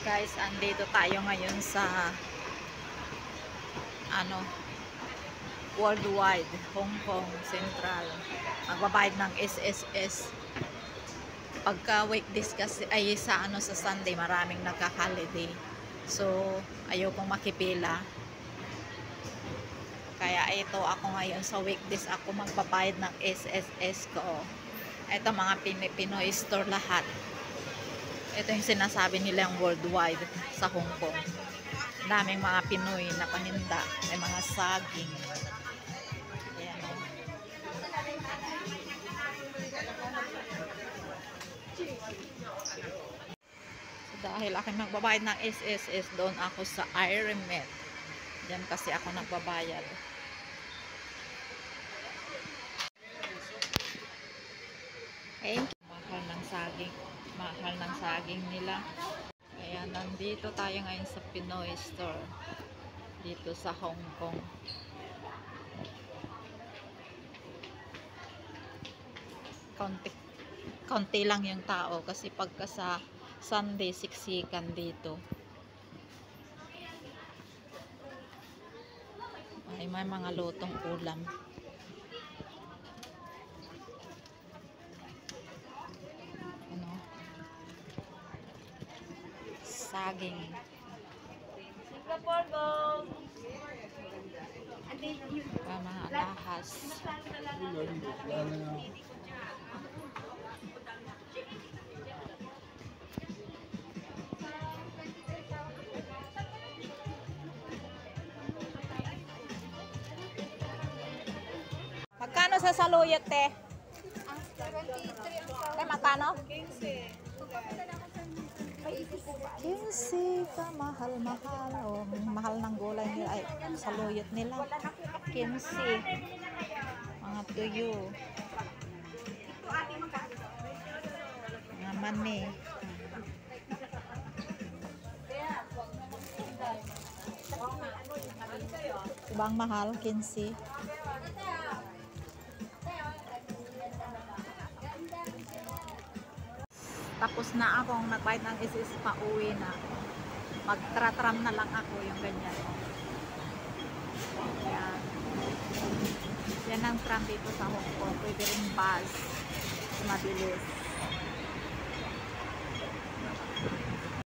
Guys, andito tayo ngayon sa Worldwide Hong Kong Central. Magbabayad ng SSS. Pagka weekdays kasi ay sa sa Sunday maraming nagka-holiday. So ayokong makipila. Kaya ito ako ngayon sa weekdays ako magbabayad ng SSS ko. Ito mga Pinoy store lahat. Ito yung sinasabi nilang worldwide sa Hong Kong. Daming mga Pinoy na paninda. May mga saging. Ayan o. So, dahil aking magbabayad ng SSS, doon ako sa Iremet. Diyan kasi ako nagbabayad. Thank you. Mahal ng saging. Mahal ng saging nila. Kaya nandito tayo ngayon sa Pinoy store. Dito sa Hong Kong. Konti lang yung tao kasi pagka sa Sunday siksikan dito. Ay, may mga lutong ulam. Saging. Singapore go. Mga lahas. Magkano sa saluyot, te? 23. Magkano? 15 ka, mahal-mahal. Oh, mahal ng gulay nila. Ay, saluyot nila. 15. Mga tuyo. Mga mani. Ibang mahal, 15. Tapos na akong nagbayad ng SSS, pauwi na. Magtratram na lang ako yung ganyan. Yan. Yan ang tram dito sa Hong Kong. Pwede rin bus. Mabilis.